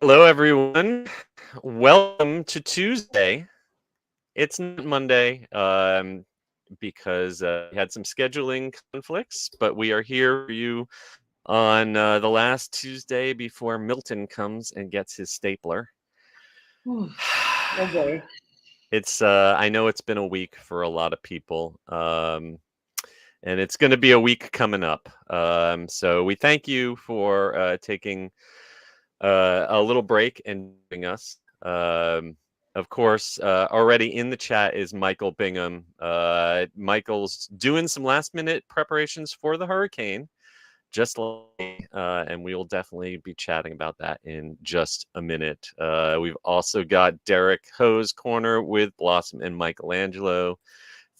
Hello, everyone. Welcome to Tuesday. It's not Monday because we had some scheduling conflicts, but we are here for you on the last Tuesday before Milton comes and gets his stapler. Oh boy. I know it's been a week for a lot of people, and it's going to be a week coming up. So we thank you for taking a little break and joining us. Of course, already in the chat is Michael Bingham. Michael's doing some last minute preparations for the hurricane, just like me, and we will definitely be chatting about that in just a minute. We've also got Derek Ho's Corner with Blossom and Michelangelo.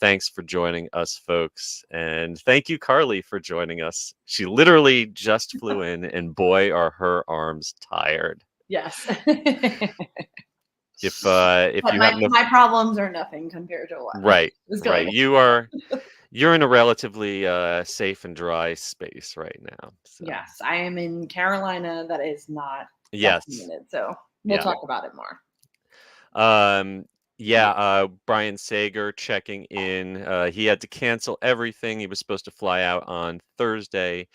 Thanks for joining us, folks. And thank you, Carly, for joining us. She literally just flew in, and boy, are her arms tired. Yes. If But you my happen to my problems are nothing compared to what right, is right, going you're in a relatively safe and dry space right now. So Yes, I am in Carolina. That is not yes, documented, so we'll yeah. talk about it more. Yeah, Brian Sager checking in. He had to cancel everything. He was supposed to fly out on Thursday,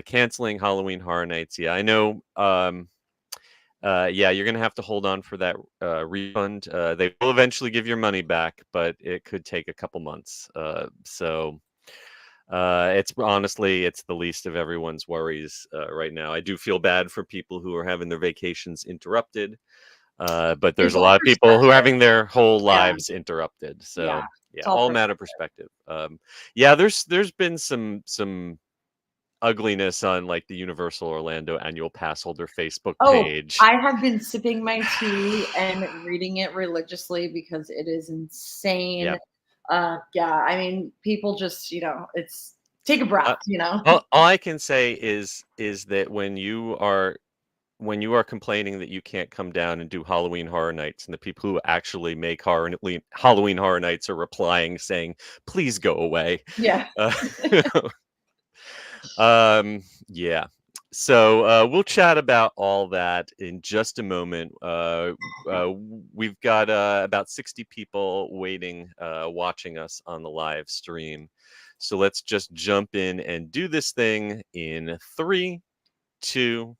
canceling Halloween Horror Nights. Yeah, I know. Yeah, you're gonna have to hold on for that refund. They will eventually give your money back, but it could take a couple months. It's honestly, it's the least of everyone's worries right now. I do feel bad for people who are having their vacations interrupted, but there's It's a all lot of people who are perspective. having their whole Yeah, lives interrupted. yeah. So yeah, It's all all matter of perspective. perspective. Yeah, there's been some ugliness on like the Universal Orlando annual pass holder Facebook Oh, page. I have been sipping my tea and reading it religiously because it is insane. Yeah. Yeah, I mean, people just, it's take a breath, Uh, all I can say is that when you are complaining that you can't come down and do Halloween Horror Nights, and the people who actually make Halloween Horror Nights are replying saying, "Please go away." Yeah. Uh, yeah. So we'll chat about all that in just a moment. We've got about 60 people waiting, watching us on the live stream. So let's just jump in and do this thing in three, two.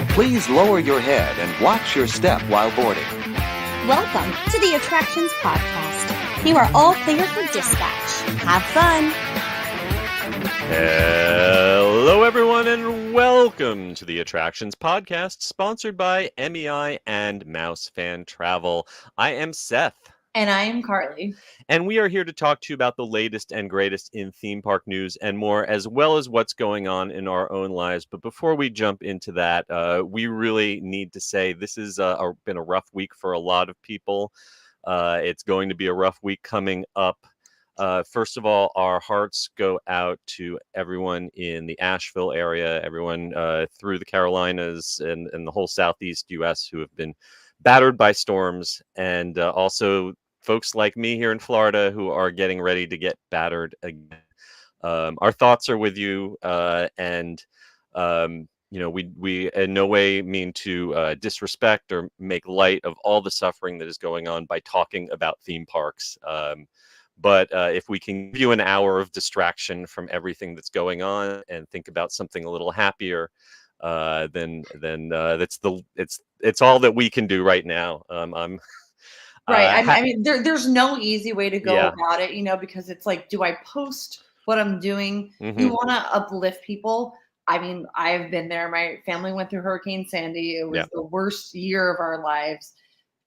Please lower your head and watch your step while boarding. Welcome to the Attractions Podcast. You are all clear for dispatch. Have fun. Hello, everyone, and welcome to the Attractions Podcast, sponsored by MEI and Mouse Fan Travel. I am Seth. And I am Carly. And we are here to talk to you about the latest and greatest in theme park news and more, as well as what's going on in our own lives. But before we jump into that, we really need to say this has been a rough week for a lot of people. It's going to be a rough week coming up. First of all, our hearts go out to everyone in the Asheville area, everyone through the Carolinas and the whole Southeast U.S. who have been battered by storms, and also folks like me here in Florida who are getting ready to get battered again. Our thoughts are with you, and we in no way mean to disrespect or make light of all the suffering that is going on by talking about theme parks. But if we can give you an hour of distraction from everything that's going on and think about something a little happier, then it's all that we can do right now. I'm Right. ha- I mean, there's no easy way to go yeah. about it, because it's like, do I post what I'm doing? You Hmm. want to uplift people. I mean, I've been there. My family went through Hurricane Sandy. It Yeah. was the worst year of our lives.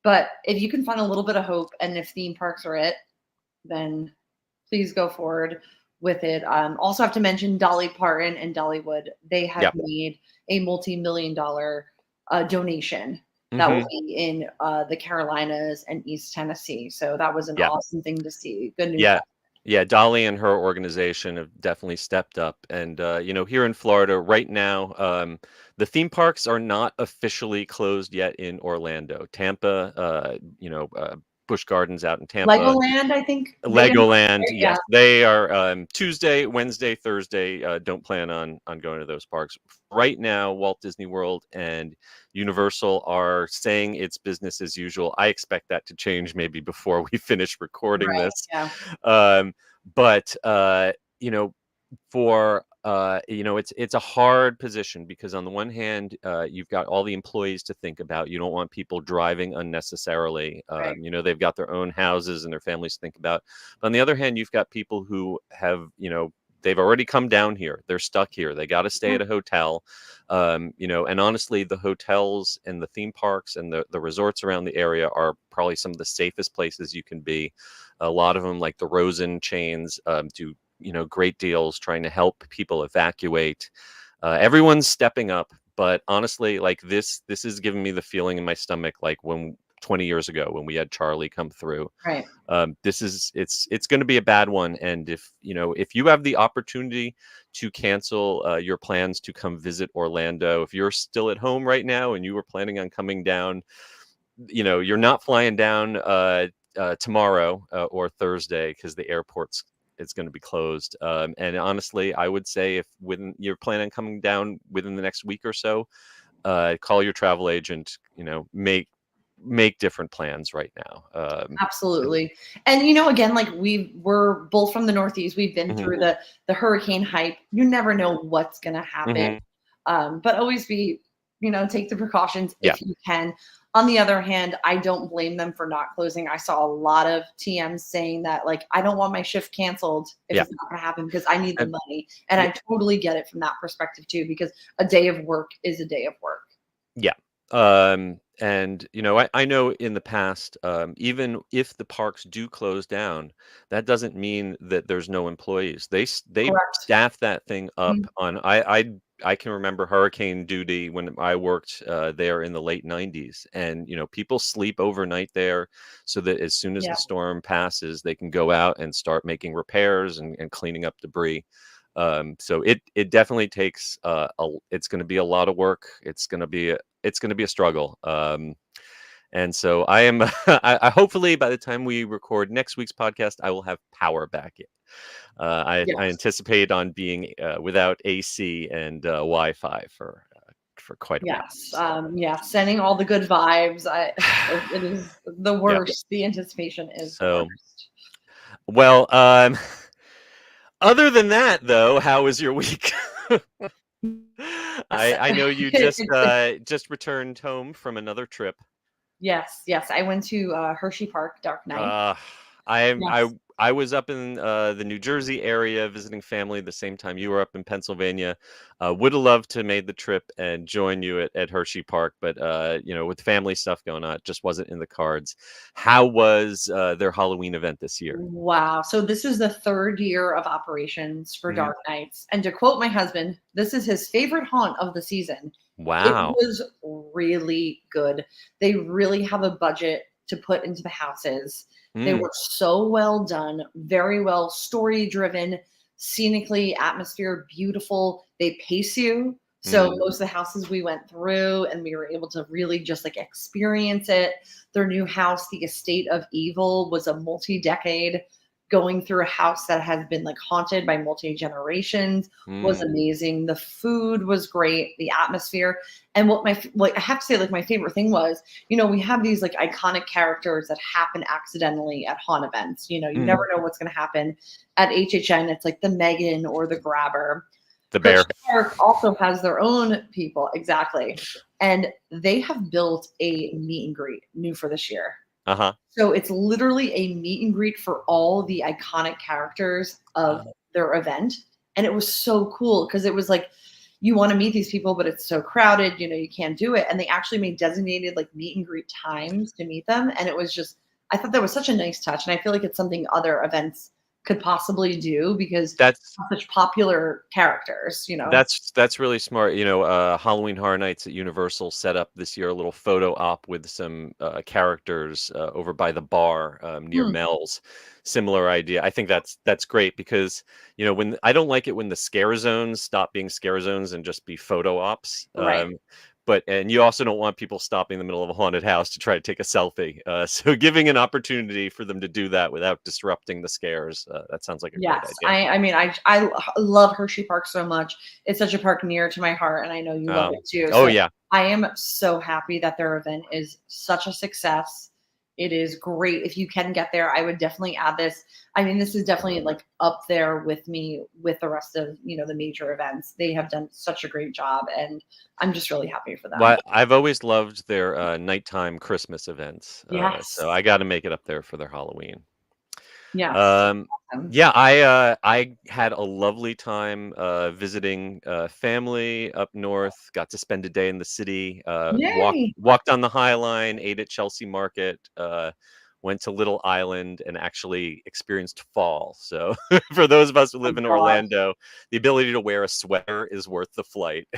But if you can find a little bit of hope, and if theme parks are it, then please go forward with it. Also have to mention Dolly Parton and Dollywood. They have Yeah. made a multi-million-dollar donation that will Hmm. be in the Carolinas and East Tennessee. So that was an Yeah. awesome thing to see. Good news. Yeah. Yeah, Dolly and her organization have definitely stepped up. And, here in Florida right now, the theme parks are not officially closed yet in Orlando. Tampa, Busch Gardens out in Tampa. Legoland, I think. Legoland, Yeah. yes, they are Tuesday, Wednesday, Thursday. Don't plan on going to those parks right now. Walt Disney World and Universal are saying it's business as usual. I expect that to change maybe before we finish recording Right, this. yeah. But you know, for it's a hard position because on the one hand you've got all the employees to think about. You don't want people driving unnecessarily. Right. They've got their own houses and their families to think about. But on the other hand, you've got people who have, they've already come down here. They're stuck here. They got to stay at a hotel. And honestly, the hotels and the theme parks and the resorts around the area are probably some of the safest places you can be. A lot of them, like the Rosen chains, do great deals trying to help people evacuate. Everyone's stepping up, but honestly, like this is giving me the feeling in my stomach like when 20 years ago when we had Charlie come through. Right. It's going to be a bad one. And if you have the opportunity to cancel your plans to come visit Orlando, if you're still at home right now and you were planning on coming down, you're not flying down tomorrow or Thursday because the airport's going to be closed. And honestly, I would say if when you're planning on coming down within the next week or so, call your travel agent. Make different plans right now. Absolutely. And again, like we're both from the Northeast. We've been through the hurricane hype. You never know what's going to happen. But always be, take the precautions if you can. On the other hand, I don't blame them for not closing. I saw a lot of TMs saying that, like, I don't want my shift canceled if it's not going to happen because I need the money. And I totally get it from that perspective too, because a day of work is a day of work. Yeah. And I know in the past, even if the parks do close down, that doesn't mean that there's no employees. They Correct. staff that thing up on. I can remember hurricane duty when I worked there in the late 90s, and people sleep overnight there so that as soon as the storm passes, they can go out and start making repairs and cleaning up debris. So it definitely takes it's going to be a lot of work. It's going to be a struggle. And so I am I hopefully by the time we record next week's podcast, I will have power back in. I anticipate on being without AC and Wi-Fi for quite a while. Sending all the good vibes. It is the worst. The anticipation is the worst. Well, other than that, though, how was your week? I know you just returned home from another trip. Yes. I went to Hershey Park, Dark Knight. I was up in the New Jersey area visiting family the same time you were up in Pennsylvania. Would have loved to made the trip and join you at Hershey Park, but with family stuff going on, it just wasn't in the cards. How was their Halloween event this year? Wow. So this is the third year of operations for Dark Knights. And to quote my husband, this is his favorite haunt of the season. Wow. It was really good. They really have a budget to put into the houses. They were so well done, very well story driven, scenically, atmosphere, beautiful. They pace you. So most of the houses we went through and we were able to really just like experience it. Their new house, the Estate of Evil, was a multi-decade going through a house that has been like haunted by multi-generations was amazing. The food was great, the atmosphere. And what I have to say, like my favorite thing was, we have these like iconic characters that happen accidentally at haunt events. You never know what's going to happen. At HHN, it's like the Megan or the Grabber. The bear. Park also has their own people, exactly. And they have built a meet and greet new for this year. So it's literally a meet and greet for all the iconic characters of their event. And it was so cool because it was like, you want to meet these people, but it's so crowded, you can't do it. And they actually made designated like meet and greet times to meet them. And it was just, I thought that was such a nice touch. And I feel like it's something other events could possibly do because that's such popular characters, That's really smart. Halloween Horror Nights at Universal set up this year a little photo op with some characters over by the bar near Mel's. Similar idea. I think that's great because when I don't like it when the scare zones stop being scare zones and just be photo ops. Right. and you also don't want people stopping in the middle of a haunted house to try to take a selfie. So giving an opportunity for them to do that without disrupting the scares, that sounds like a great Yes, idea. I mean, I love Hershey Park so much. It's such a park near to my heart, and I know you love it too. Oh So yeah. I am so happy that their event is such a success. It is great. If you can get there, I would definitely add this. I mean, this is definitely like up there with me with the rest of, the major events. They have done such a great job, and I'm just really happy for them. Well, I've always loved their nighttime Christmas events. Yes. So I got to make it up there for their Halloween. Yes. Um, Awesome. yeah, I had a lovely time visiting family up north. Got to spend a day in the city. Yay. Walked on the High Line, ate at Chelsea Market. Went to Little Island and actually experienced fall. So for those of us who live in God. Orlando, the ability to wear a sweater is worth the flight.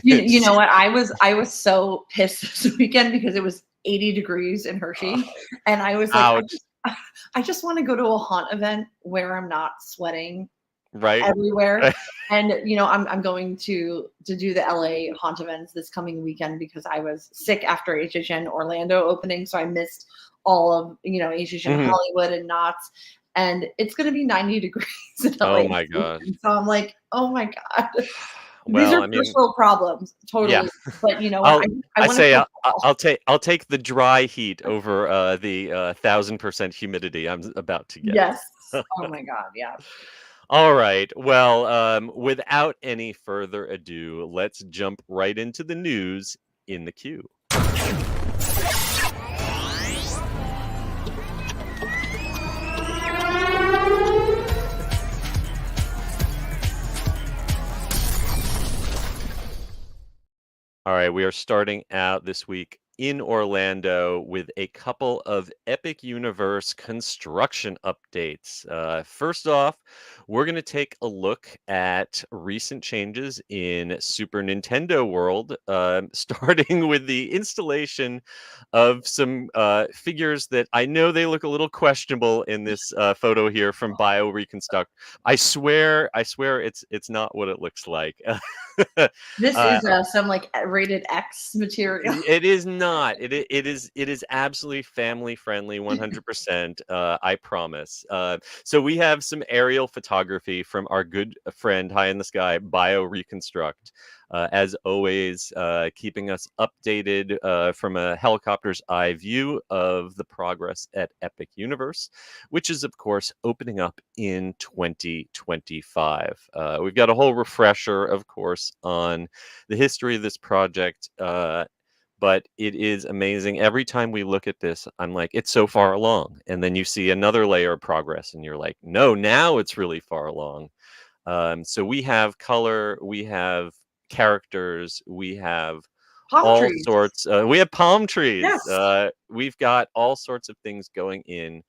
You know what? I was so pissed this weekend because it was 80 degrees in Hershey, and I was like, Ouch. I just want to go to a haunt event where I'm not sweating Right. everywhere. And I'm going to do the LA haunt events this coming weekend because I was sick after HHN Orlando opening, so I missed all of HHN Mhm. Hollywood and Knott's, and it's going to be 90 degrees in LA. Oh my God. So I'm like, oh my God. These Well, are I mean, first world problems, totally. yeah. But you know what? I I want to say feel I'll take the dry heat over the 1,000% humidity I'm about to get. yes. Oh my God. Yeah. All right. Well, without any further ado, let's jump right into the news in the queue. All right, we are starting out this week in Orlando with a couple of Epic Universe construction updates. First off, we're going to take a look at recent changes in Super Nintendo World, starting with the installation of some figures that I know they look a little questionable in this photo here from Bio Reconstruct. I swear it's not what it looks like. This is some like rated X material. It is not. It is absolutely family friendly, 100%. I promise. So we have some aerial photography from our good friend High in the Sky, Bio Reconstruct. As always, keeping us updated from a helicopter's eye view of the progress at Epic Universe, which is, of course, opening up in 2025. We've got a whole refresher, of course, on the history of this project. But it is amazing. Every time we look at this, I'm like, it's so far along. And then you see another layer of progress, and you're like, no, now it's really far along. So we have color, we have characters, we have Palm all trees. sorts. We have palm trees. Yes. We've got all sorts of things going in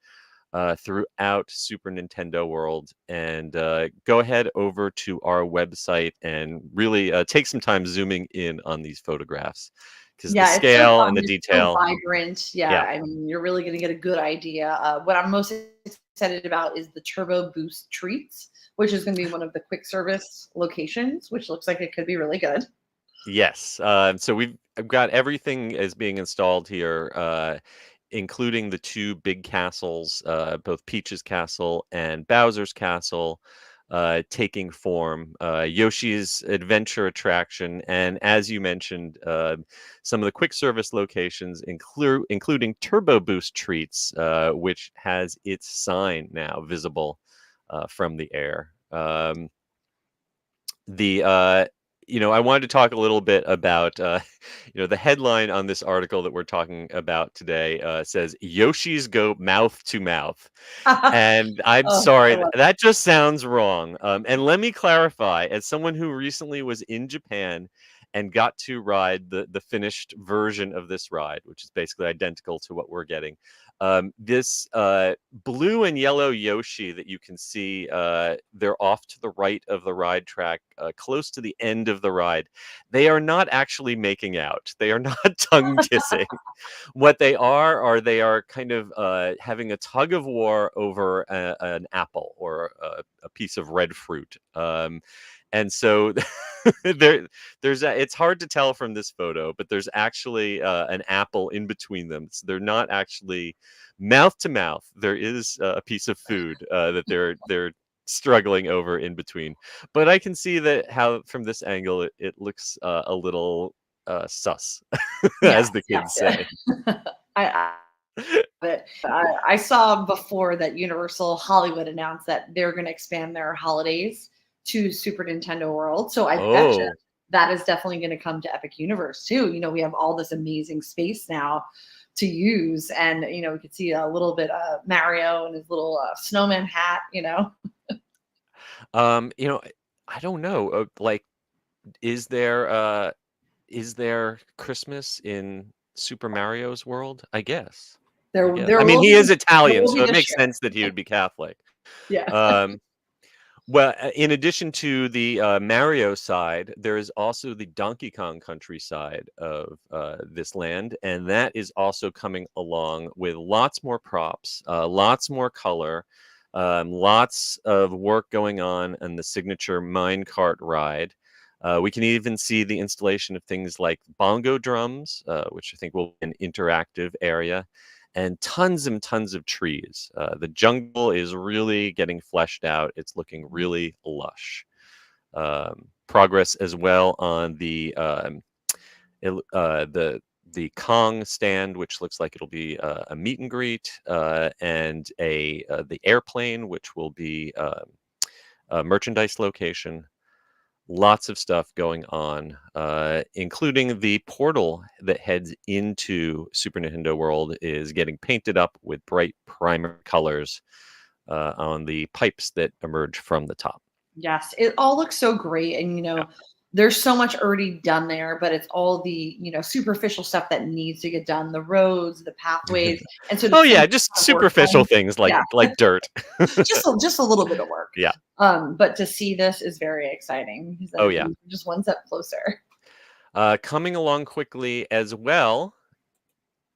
throughout Super Nintendo World. And go ahead over to our website and really take some time zooming in on these photographs, because the Yeah, it's so scale fun. and the It's detail. so vibrant. Yeah, Yeah. I mean, you're really going to get a good idea. What I'm most excited about is the Turbo Boost Treats, which is going to be one of the quick service locations, which looks like it could be really good. Yes. So I've got everything is being installed here, including the two big castles, both Peach's Castle and Bowser's Castle, taking form. Yoshi's Adventure Attraction, and as you mentioned, some of the quick service locations, including Turbo Boost Treats, which has its sign now visible from the air. I wanted to talk a little bit about, the headline on this article that we're talking about today says Yoshi's go mouth to mouth. And I'm Oh, sorry, I love that just sounds wrong. And let me clarify, as someone who recently was in Japan and got to ride the finished version of this ride, which is basically identical to what we're getting. This blue and yellow Yoshi that you can see, they're off to the right of the ride track, close to the end of the ride. They are not actually making out. They are not tongue kissing. What they are kind of having a tug of war over an apple or a piece of red fruit. And so it's hard to tell from this photo, but there's actually an apple in between them. So they're not actually mouth to mouth. There is a piece of food that they're struggling over in between. But I can see that how from this angle it looks a little sus, Yes, as the yes, kids yeah. say. But I saw before that Universal Hollywood announced that they're going to expand their holidays to Super Nintendo World. So I bet you Oh, that is definitely going to come to Epic Universe too. We have all this amazing space now to use, and we could see a little bit of Mario and his little snowman hat. you know, I don't know. Like, is there uh, is there Christmas in Super Mario's world? I guess. I There guess. I there mean, will he be is Italian, there will so be it this makes year. sense that he would be Catholic. Yeah. Um, well, in addition to the Mario side, there is also the Donkey Kong Country side of this land, and that is also coming along with lots more props, lots more color, lots of work going on, and the signature minecart ride. We can even see the installation of things like bongo drums, which I think will be an interactive area, and tons and tons of trees. The jungle is really getting fleshed out. It's looking really lush. Progress as well on the Kong stand, which looks like it'll be a meet and greet, and the airplane, which will be a merchandise location. Lots of stuff going on, including the portal that heads into Super Nintendo World is getting painted up with bright primer colors on the pipes that emerge from the top. Yes, it all looks so great, and Yeah. there's so much already done there, but it's all the superficial stuff that needs to get done, the roads, the pathways, and so to Oh see yeah, the just kind of work superficial done, things yeah, like dirt. just a little bit of work. Yeah. But to see this is very exciting because then Oh it yeah. means we're just one step closer. Coming along quickly as well,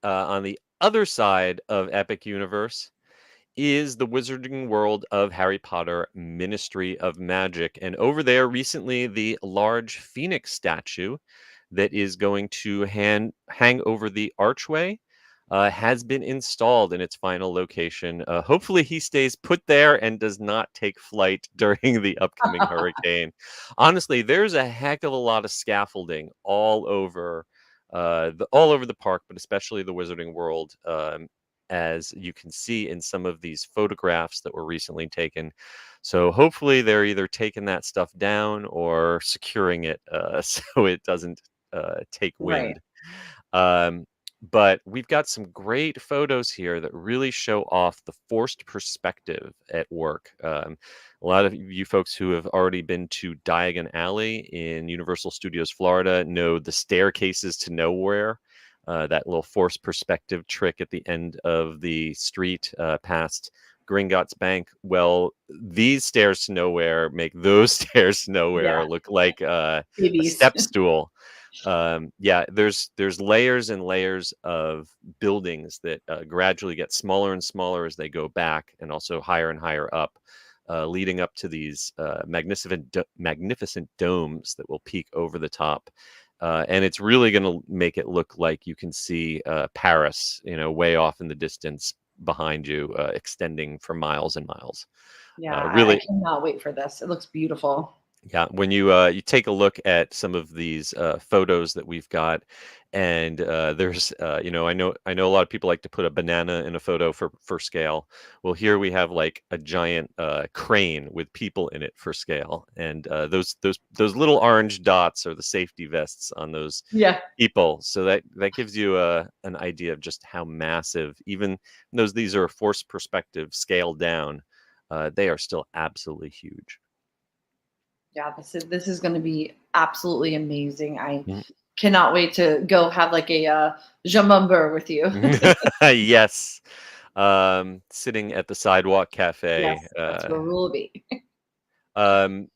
on the other side of Epic Universe is the Wizarding World of Harry Potter Ministry of Magic. And over there, recently, the large phoenix statue that is going to hang over the archway has been installed in its final location. Hopefully, he stays put there and does not take flight during the upcoming hurricane. Honestly, there's a heck of a lot of scaffolding all over. All over the park, but especially the Wizarding World, as you can see in some of these photographs that were recently taken. So hopefully they're either taking that stuff down or securing it so it doesn't take Right. wind. Um, but we've got some great photos here that really show off the forced perspective at work. A lot of you folks who have already been to Diagon Alley in Universal Studios Florida know the staircases to nowhere. That little forced perspective trick at the end of the street past Gringotts Bank. Well, these stairs to nowhere make those stairs to nowhere Yeah, look like a babies. step stool. Yeah, there's layers and layers of buildings that gradually get smaller and smaller as they go back, and also higher and higher up, leading up to these magnificent domes that will peak over the top. And it's really going to make it look like you can see Paris, way off in the distance behind you, extending for miles and miles. Yeah, I Really, cannot wait for this. It looks beautiful. yeah, when you take a look at some of these photos that we've got, and there's I know a lot of people like to put a banana in a photo for scale. Well, here we have like a giant crane with people in it for scale, and those little orange dots are the safety vests on those Yeah. people. So that gives you an idea of just how massive, even these are forced perspective scaled down, they are still absolutely huge. Yeah, this is going to be absolutely amazing. I Mhm. cannot wait to go have like a jambon with you. Yes. Sitting at the sidewalk cafe. Yes, that's where we'll be. Um,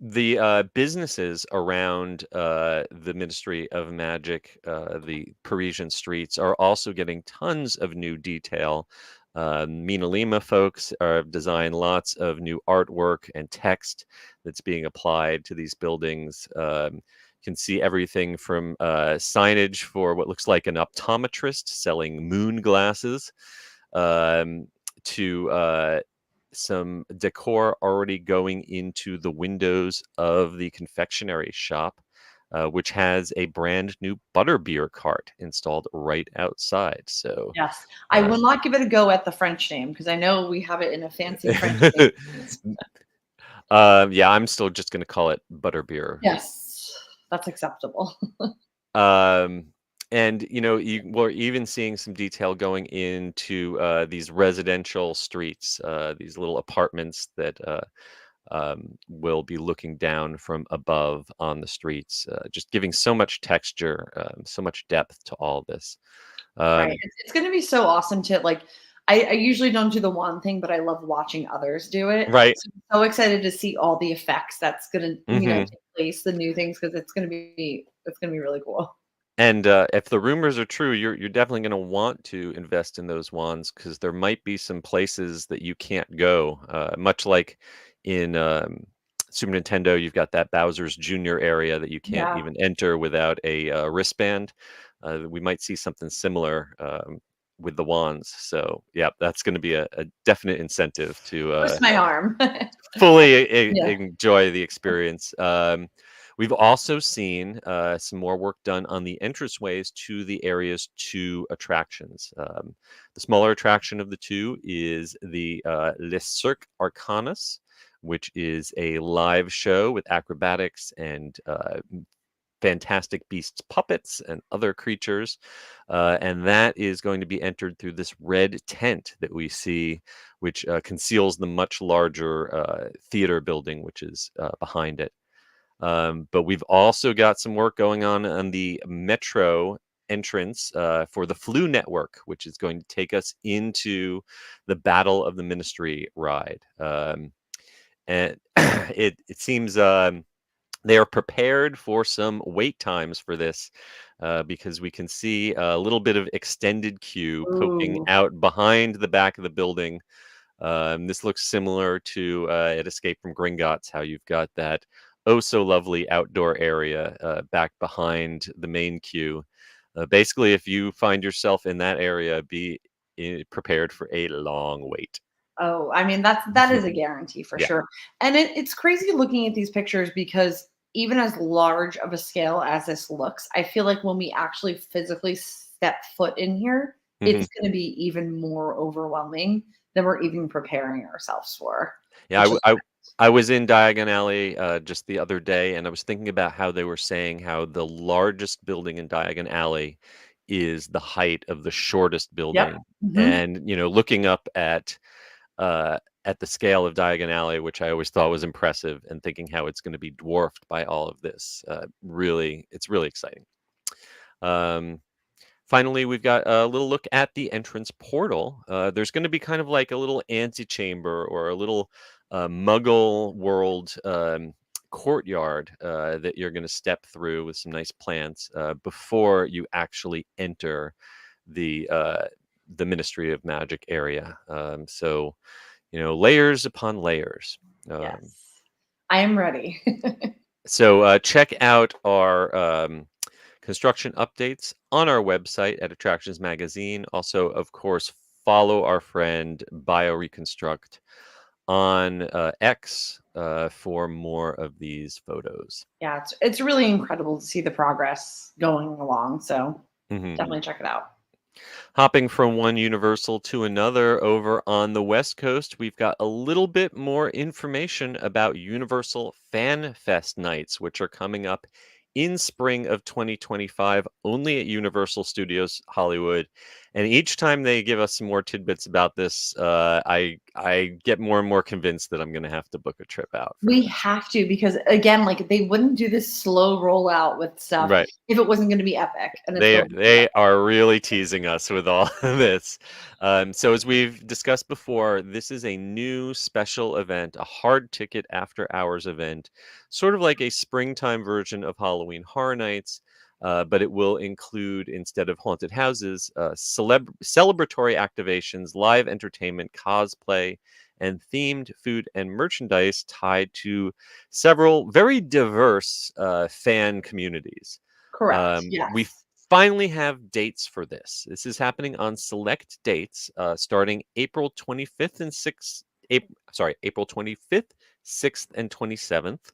the businesses around the Ministry of Magic, the Parisian streets, are also getting tons of new detail. Mina Lima folks have designed lots of new artwork and text that's being applied to these buildings. You can see everything from signage for what looks like an optometrist selling moon glasses to some decor already going into the windows of the confectionery shop, which has a brand new butterbeer cart installed right outside. So, Yes. I uh, will not give it a go at the French name because I know we have it in a fancy French name. yeah, I'm still just going to call it butterbeer. Yes, that's acceptable. Um, and we're even seeing some detail going into these residential streets, these little apartments that will be looking down from above on the streets, just giving so much texture, so much depth to all this. Right. Um, It's going to be so awesome to like. I usually don't do the one thing, but I love watching others do it. right. So I'm so excited to see all the effects that's going to hmm take place, the new things, because it's going to be really cool. And if the rumors are true, you're definitely going to want to invest in those wands because there might be some places that you can't go. Much like in Super Nintendo, you've got that Bowser's Jr. area that you can't Yeah. even enter without a wristband. We might see something similar with the wands. So, yeah, that's going to be a definite incentive to Twist my arm. fully Yeah. enjoy the experience. We've also seen some more work done on the entranceways to the area's two attractions. The smaller attraction of the two is the Le Cirque Arcanus, which is a live show with acrobatics and Fantastic Beasts puppets and other creatures. And that is going to be entered through this red tent that we see, which conceals the much larger theater building, which is behind it. But we've also got some work going on the metro entrance for the Flu Network, which is going to take us into the Battle of the Ministry ride. And it seems they are prepared for some wait times for this because we can see a little bit of extended queue poking Ooh. out behind the back of the building. This looks similar to at Escape from Gringotts, how you've got that oh so lovely outdoor area back behind the main queue. Basically, if you find yourself in that area, be prepared for a long wait. Oh, I mean, that is a guarantee for Yeah. sure. And it's crazy looking at these pictures because even as large of a scale as this looks, I feel like when we actually physically step foot in here, hmm it's going to be even more overwhelming than we're even preparing ourselves for. Yeah, Which is I was in Diagon Alley just the other day, and I was thinking about how they were saying how the largest building in Diagon Alley is the height of the shortest yep. building. Mhm. And looking up at the scale of Diagon Alley, which I always thought was impressive, and thinking how it's going to be dwarfed by all of this, it's really exciting. Um, Finally, we've got a little look at the entrance portal. There's going to be kind of like a little antechamber or a little Muggle world courtyard that you're going to step through with some nice plants before you actually enter the Ministry of Magic area. So, layers upon layers. Um, Yes. I am ready. so check out our construction updates on our website at Attractions Magazine. Also, of course, follow our friend BioReconstruct on X for more of these photos. Yeah, it's really incredible to see the progress going along. So Mhm. definitely check it out. Hopping from one Universal to another over on the West Coast, we've got a little bit more information about Universal Fan Fest nights, which are coming up in spring of 2025, only at Universal Studios Hollywood. And each time they give us some more tidbits about this, I get more and more convinced that I'm going to have to book a trip out for We this. have to because again, like they wouldn't do this slow rollout with stuff Right. if it wasn't going to be epic, and it's They going to be they are really teasing us with all of this. So as we've discussed before, this is a new special event, a hard ticket after hours event, sort of like a springtime version of Halloween Horror Nights. but it will include, instead of haunted houses, celebratory activations, live entertainment, cosplay, and themed food and merchandise tied to several very diverse fan communities. Correct. We Yes. finally have dates for this. This is happening on select dates starting April 25th and 6th. April 25th, 6th, and 27th.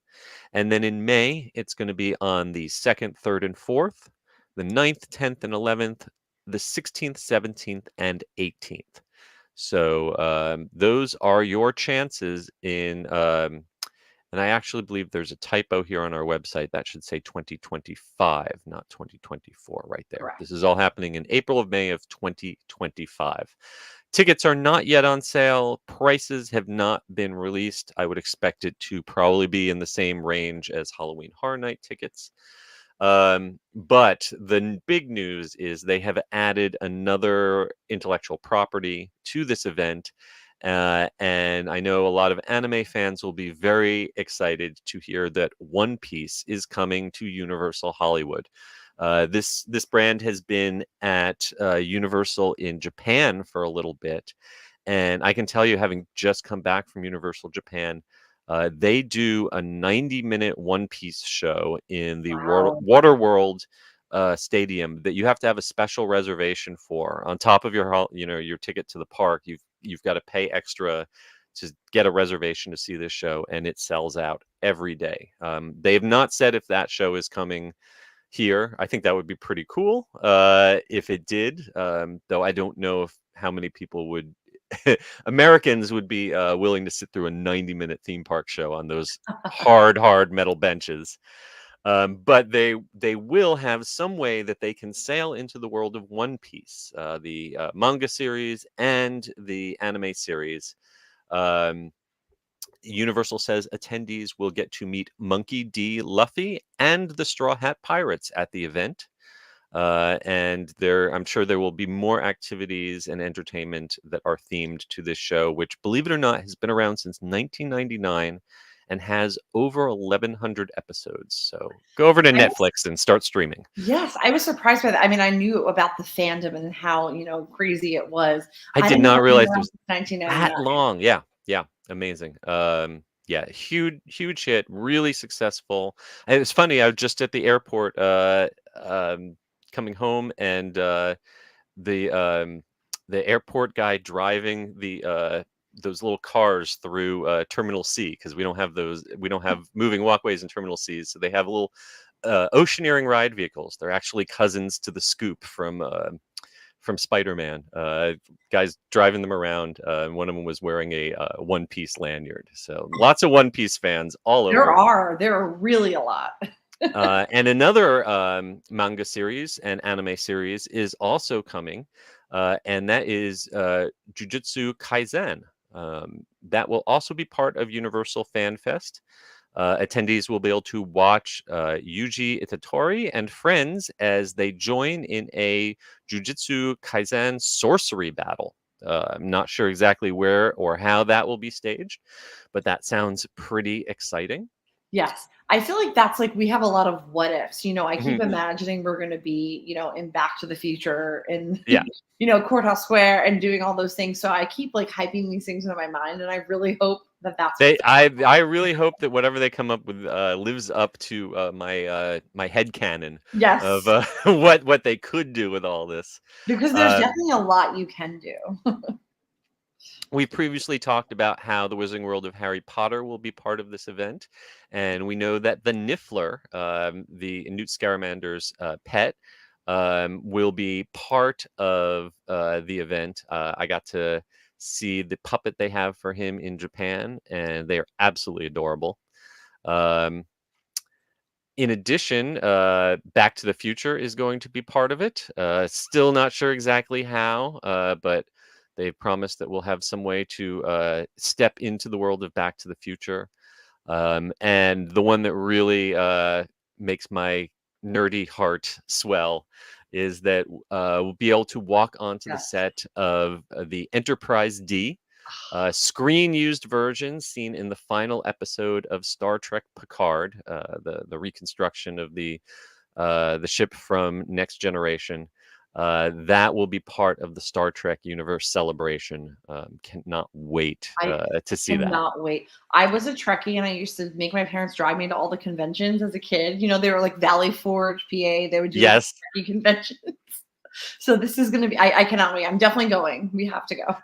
And then in May, it's going to be on the 2nd, 3rd, and 4th, the 9th, 10th, and 11th, the 16th, 17th, and 18th. So those are your chances in, and I actually believe there's a typo here on our website. That should say 2025, not 2024 right there. Correct. This is all happening in April, May of 2025. Tickets are not yet on sale. Prices have not been released. I would expect it to probably be in the same range as Halloween Horror Night tickets. But the big news is they have added another intellectual property to this event. And I know a lot of anime fans will be very excited to hear that One Piece is coming to Universal Hollywood. This brand has been at Universal in Japan for a little bit, and I can tell you, having just come back from Universal Japan, they do a 90-minute One Piece show in the Wow. Waterworld stadium that you have to have a special reservation for. On top of your your ticket to the park, you've got to pay extra to get a reservation to see this show, and it sells out every day. They have not said if that show is coming here. I think that would be pretty cool if it did, though I don't know how many people would Americans would be willing to sit through a 90-minute theme park show on those hard metal benches. But they will have some way that they can sail into the world of One Piece, the manga series and the anime series. Universal says attendees will get to meet Monkey D. Luffy and the Straw Hat Pirates at the event. And I'm sure there will be more activities and entertainment that are themed to this show, which, believe it or not, has been around since 1999 and has over 1,100 episodes. So go over to Netflix and start streaming. Yes, I was surprised by that. I mean, I knew about the fandom and how, crazy it was. I did didn't know not it was realize it around was since that 1999. long. Yeah, amazing. Yeah, huge hit, really successful. And it was funny. I was just at the airport, coming home, and the airport guy driving those little cars through Terminal C, because we don't have moving walkways in Terminal C, so they have little oceaneering ride vehicles. They're actually cousins to the Scoop from Spider-Man. Guys driving them around. And one of them was wearing a One Piece lanyard. So lots of One Piece fans all over. There are really a lot. And another manga series and anime series is also coming, and that is Jujutsu Kaisen. That will also be part of Universal Fan Fest. Attendees will be able to watch Yuji Itatori and friends as they join in a Jujutsu Kaisen sorcery battle. I'm not sure exactly where or how that will be staged, but that sounds pretty exciting. Yes. I feel like that's like we have a lot of what ifs. I keep imagining we're going to be, in Back to the Future and, Yeah. Courthouse Square and doing all those things. So I keep like hyping these things into my mind. And I really hope that that's I really hope that whatever they come up with lives up to my headcanon yes, of what they could do with all this. because there's definitely a lot you can do. We previously talked about how the Wizarding World of Harry Potter will be part of this event, and we know that the Niffler, the Newt Scaramander's pet, will be part of the event. I got to see the puppet they have for him in Japan, and they are absolutely adorable. In addition, Back to the Future is going to be part of it. Still not sure exactly how, but they've promised that we'll have some way to step into the world of Back to the Future. And the one that really makes my nerdy heart swell is that we'll be able to walk onto the set of the Enterprise D, screen-used version seen in the final episode of Star Trek Picard, the reconstruction of the the ship from Next Generation. That will be part of the Star Trek universe celebration. Cannot wait I to see that. cannot wait. I was a Trekkie and I used to make my parents drive me to all the conventions as a kid. They were like Valley Forge, PA. They would do like Yes. Trekkie conventions. So this is going to be, I cannot wait. I'm definitely going. We have to go.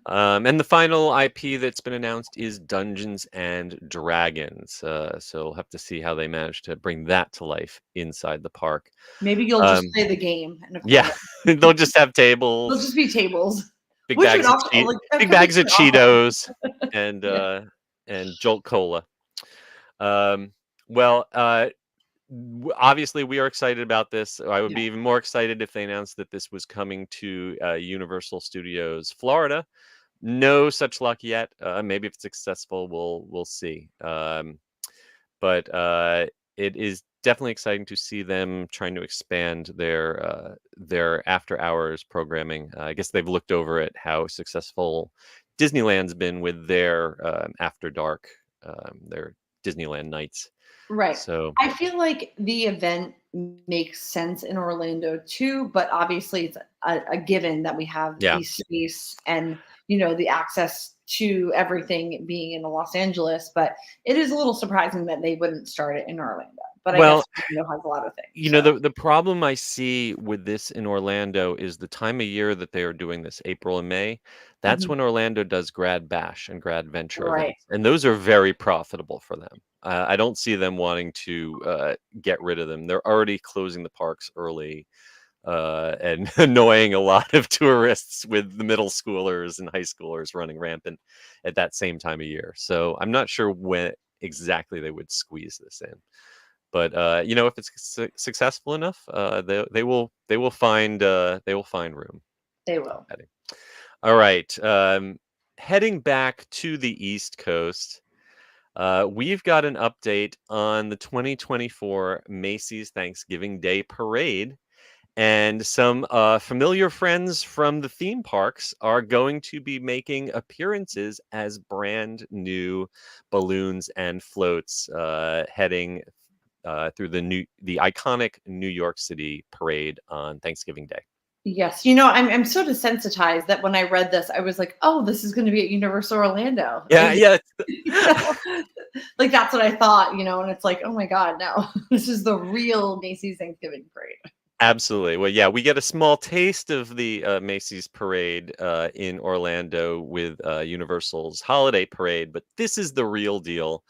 And the final IP that's been announced is Dungeons and Dragons. So we'll have to see how they manage to bring that to life inside the park. Maybe you'll just play the game. Yeah, they'll just have tables. They'll just be tables. Big Which bags would of also, like, big that bags of makes it Cheetos and Yeah. and Jolt Cola. Well, obviously we are excited about this. I would be even more excited if they announced that this was coming to Universal Studios Florida. No such luck yet. Maybe if it's successful, we'll see. But it is definitely exciting to see them trying to expand their after hours programming. I guess they've looked over at how successful Disneyland's been with their after dark, their Disneyland nights. Right. So I feel like the event makes sense in Orlando too, but obviously it's a given that we have the space and the access to everything being in Los Angeles. But it is a little surprising that they wouldn't start it in Orlando. But I guess Orlando has a lot of things. the problem I see with this in Orlando is the time of year that they are doing this, April and May. That's when Orlando does Grad Bash and Grad Venture events, and those are very profitable for them. I don't see them wanting to get rid of them. They're already closing the parks early and annoying a lot of tourists with the middle schoolers and high schoolers running rampant at that same time of year. So I'm not sure when exactly they would squeeze this in. But if it's successful enough, they will find room. They will. All right. Heading back to the East Coast, we've got an update on the 2024 Macy's Thanksgiving Day Parade. And some familiar friends from the theme parks are going to be making appearances as brand new balloons and floats heading through the iconic New York City parade on Thanksgiving Day. Yes, I'm so desensitized that when I read this, I was like, "Oh, this is going to be at Universal Orlando." Yeah. Like that's what I thought, and it's like, "Oh my God, no! This is the real Macy's Thanksgiving Parade." Absolutely. Well, yeah, we get a small taste of the Macy's parade in Orlando with Universal's holiday parade, but this is the real deal.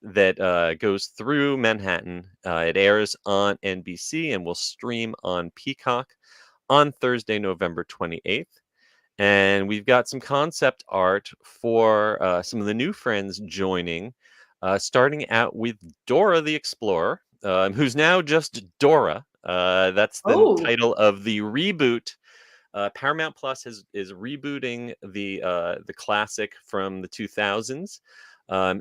That goes through Manhattan. It airs on NBC and will stream on Peacock on Thursday, November 28th. And we've got some concept art for some of the new friends joining, starting out with Dora the Explorer, who's now just Dora. That's the title of the reboot. Paramount Plus is rebooting the classic from the 2000s.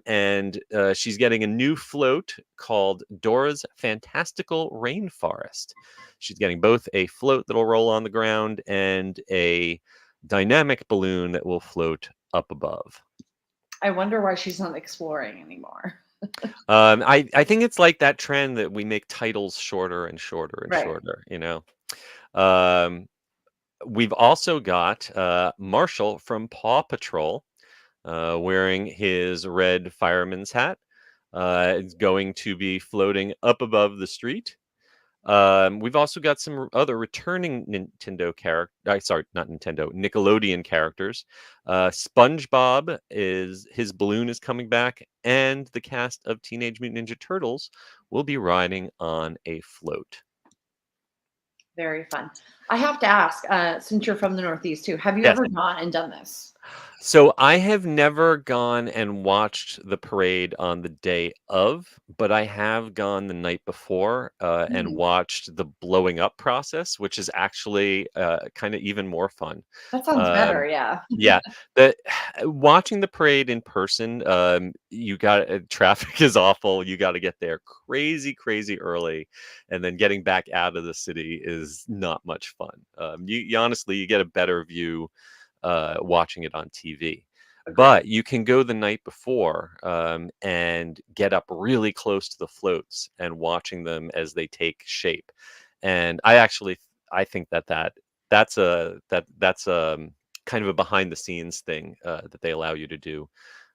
And she's getting a new float called Dora's Fantastical Rainforest. She's getting both a float that'll roll on the ground and a dynamic balloon that will float up above. I wonder why she's not exploring anymore. I think it's like that trend that we make titles shorter and shorter and shorter, We've also got Marshall from Paw Patrol. Wearing his red fireman's hat, is going to be floating up above the street. We've also got some other returning Nickelodeon characters. SpongeBob his balloon is coming back, and the cast of Teenage Mutant Ninja Turtles will be riding on a float. Very fun. I have to ask, since you're from the Northeast too, have you ever gone and done this? So I have never gone and watched the parade on the day of, but I have gone the night before and watched the blowing up process, which is actually kind of even more fun. That sounds better, yeah. Yeah, watching the parade in person, traffic is awful. You got to get there crazy early, and then getting back out of the city is not much fun. You honestly, you get a better view watching it on TV. But you can go the night before and get up really close to the floats and watching them as they take shape. And I think that's kind of a behind the scenes thing that they allow you to do.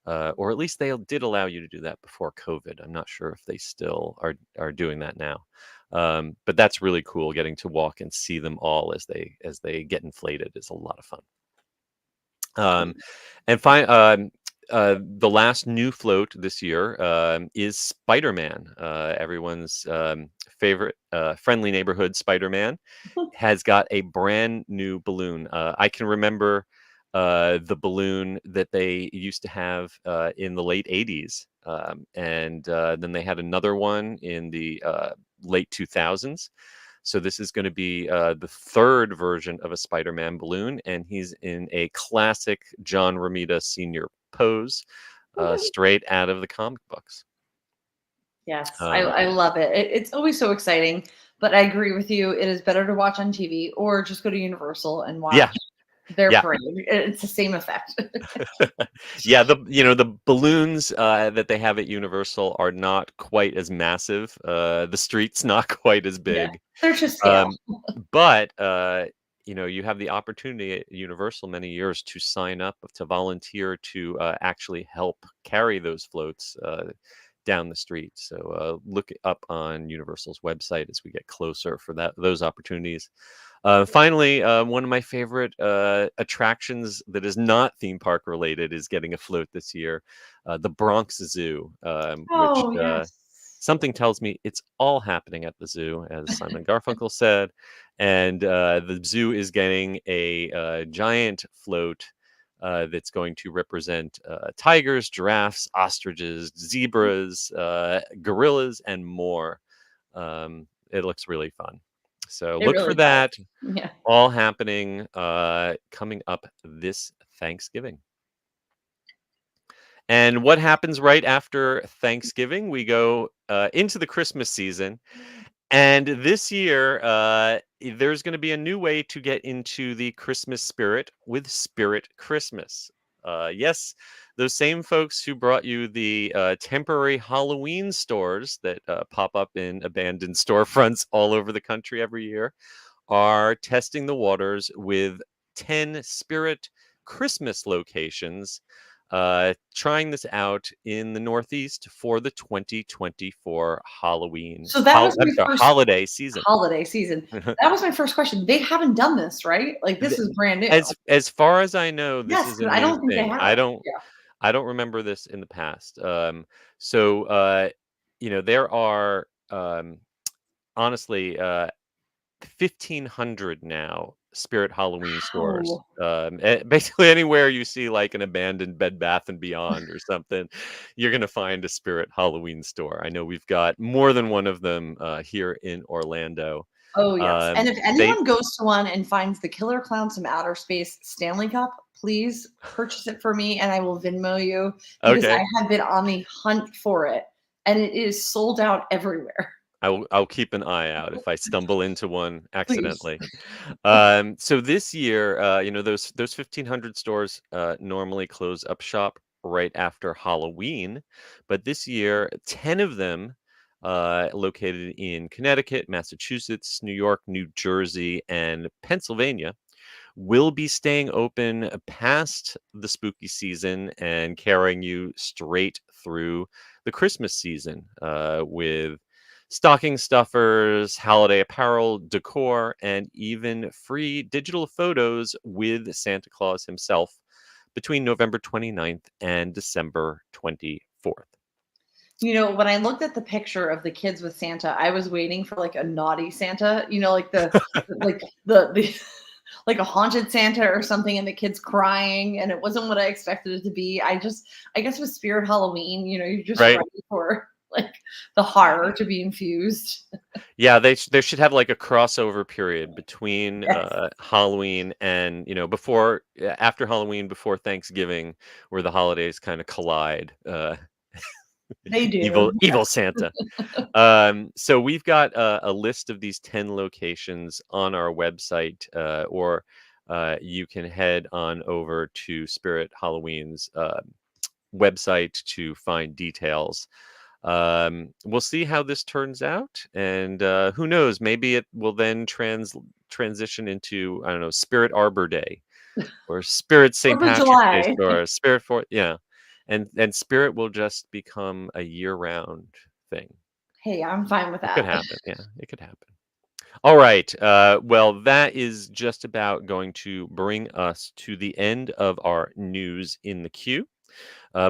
Or at least they did allow you to do that before COVID. I'm not sure if they still are doing that now. But that's really cool. Getting to walk and see them all as they get inflated is a lot of fun. And the last new float this year is Spider-Man. Everyone's favorite friendly neighborhood Spider-Man has got a brand new balloon. I can remember the balloon that they used to have in the late 80s. And then they had another one in the late 2000s. So this is going to be the third version of a Spider-Man balloon, and he's in a classic John Romita Sr. pose, straight out of the comic books. Yes, I love it. It's always so exciting, but I agree with you. It is better to watch on TV or just go to Universal and watch their parade. It's the same effect. The balloons that they have at Universal are not quite as massive. The street's not quite as big. Yeah, they're just scale. But you have the opportunity at Universal many years to sign up to volunteer to actually help carry those floats down the street. So look up on Universal's website as we get closer for those opportunities. Finally, one of my favorite attractions that is not theme park related is getting a float this year, the Bronx Zoo, which something tells me it's all happening at the zoo, as Simon Garfunkel said. And the zoo is getting a giant float that's going to represent tigers, giraffes, ostriches, zebras, gorillas, and more. It looks really fun. So look for that. Yeah. All happening coming up this Thanksgiving. And what happens right after Thanksgiving? We go into the Christmas season. And this year, there's going to be a new way to get into the Christmas spirit with Spirit Christmas. Yes, those same folks who brought you the temporary Halloween stores that pop up in abandoned storefronts all over the country every year are testing the waters with 10 Spirit Christmas locations, trying this out in the Northeast for the 2024 Halloween. So that was my first holiday season. That was my first question. They haven't done this, right? Like this is brand new. As far as I know, this is a new I don't think thing. they have. I don't remember this in the past. There are honestly 1,500 now Spirit Halloween stores. Basically anywhere you see like an abandoned Bed Bath and Beyond or something, you're going to find a Spirit Halloween store. I know we've got more than one of them here in Orlando. Oh, yes. And if anyone goes to one and finds the Killer Clowns from Outer Space Stanley Cup, please purchase it for me and I will Venmo you, because I have been on the hunt for it and it is sold out everywhere. I'll keep an eye out if I stumble into one accidentally. So this year, those 1,500 stores normally close up shop right after Halloween, but this year, 10 of them located in Connecticut, Massachusetts, New York, New Jersey, and Pennsylvania will be staying open past the spooky season and carrying you straight through the Christmas season with stocking stuffers, holiday apparel, decor, and even free digital photos with Santa Claus himself between November 29th and December 24th. When I looked at the picture of the kids with Santa, I was waiting for like a naughty Santa, like the like a haunted Santa or something, and the kids crying, and it wasn't what I expected it to be. I guess with Spirit Halloween, you're just ready for like the horror to be infused. Yeah, they should have like a crossover period between Halloween and after Halloween, before Thanksgiving, where the holidays kind of collide. They do. Evil Santa. So we've got a list of these 10 locations on our website, or you can head on over to Spirit Halloween's website to find details. We'll see how this turns out, and who knows, maybe it will then transition into, I don't know, Spirit Arbor Day or Spirit St. 4th of Patrick's Day July. or Spirit for and Spirit will just become a year-round thing. Hey, I'm fine with It could that. happen. Yeah, it could happen. All right. Well, that is just about going to bring us to the end of our news in the queue.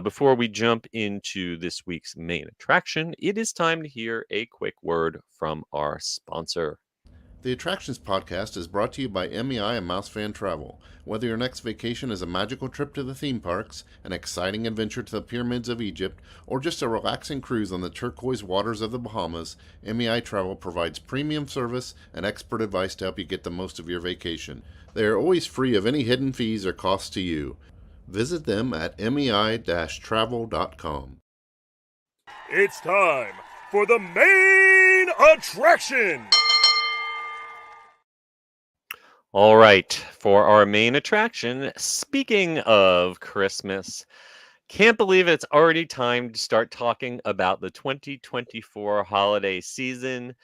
Before we jump into this week's main attraction, it is time to hear a quick word from our sponsor. The Attractions Podcast is brought to you by MEI and MouseFan Travel. Whether your next vacation is a magical trip to the theme parks, an exciting adventure to the pyramids of Egypt, or just a relaxing cruise on the turquoise waters of the Bahamas, MEI Travel provides premium service and expert advice to help you get the most of your vacation. They are always free of any hidden fees or costs to you. Visit them at mei-travel.com. It's time for the main attraction! All right, for our main attraction, speaking of Christmas, can't believe it's already time to start talking about the 2024 holiday season,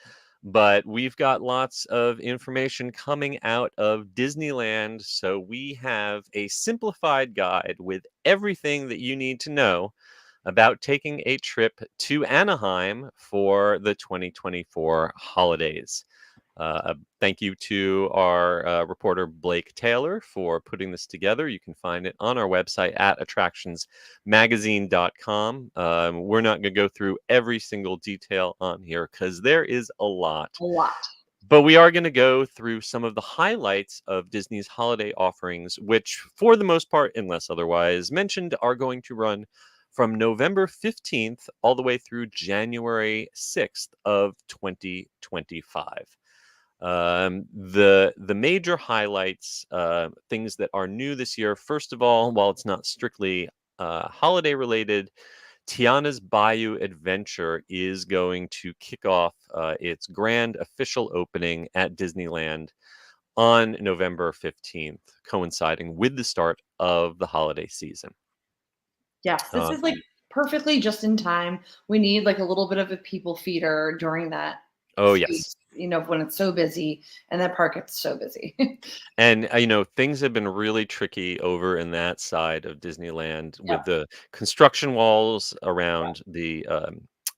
but we've got lots of information coming out of Disneyland, so we have a simplified guide with everything that you need to know about taking a trip to Anaheim for the 2024 holidays. Thank you to our reporter Blake Taylor for putting this together. You can find it on our website at attractionsmagazine.com. We're not going to go through every single detail on here because there is a lot. A lot. But we are going to go through some of the highlights of Disney's holiday offerings, which, for the most part, unless otherwise mentioned, are going to run from November 15th all the way through January 6th of 2025. The major highlights, things that are new this year. First of all, while it's not strictly holiday related, Tiana's Bayou Adventure is going to kick off its grand official opening at Disneyland on November 15th, coinciding with the start of the holiday season. Yes, this is like perfectly just in time. We need like a little bit of a people feeder during that. Oh, space, yes. You know, when it's so busy and that park gets so busy. And, things have been really tricky over in that side of Disneyland with the construction walls around the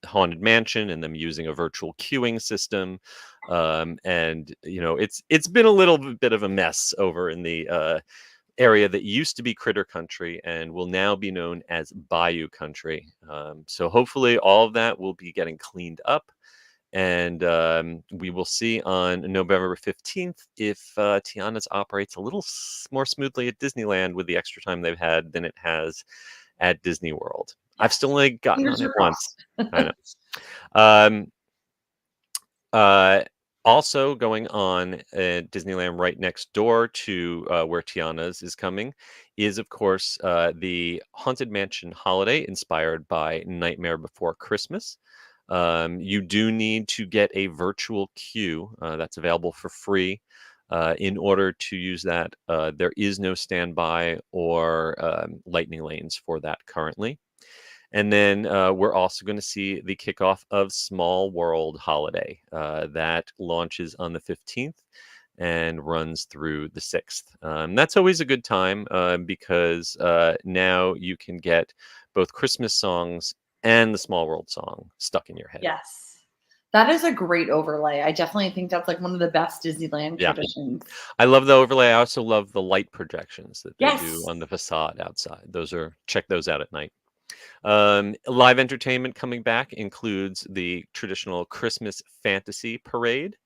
Haunted Mansion and them using a virtual queuing system. And, it's been a little bit of a mess over in the area that used to be Critter Country and will now be known as Bayou Country. So hopefully all of that will be getting cleaned up. And we will see on November 15th if Tiana's operates a little more smoothly at Disneyland with the extra time they've had than it has at Disney World. I've still only gotten on it once. I know. Also going on at Disneyland right next door to where Tiana's is coming is, of course, the Haunted Mansion Holiday inspired by Nightmare Before Christmas. You do need to get a virtual queue that's available for free in order to use that. There is no standby or lightning lanes for that currently. And then we're also going to see the kickoff of Small World Holiday. That launches on the 15th and runs through the 6th. That's always a good time because now you can get both Christmas songs and the Small World song stuck in your head. Yes. That is a great overlay. I definitely think that's like one of the best Disneyland traditions. I love the overlay. I also love the light projections that they do Yes. on the facade outside. Check those out at night. Live entertainment coming back includes the traditional Christmas Fantasy Parade.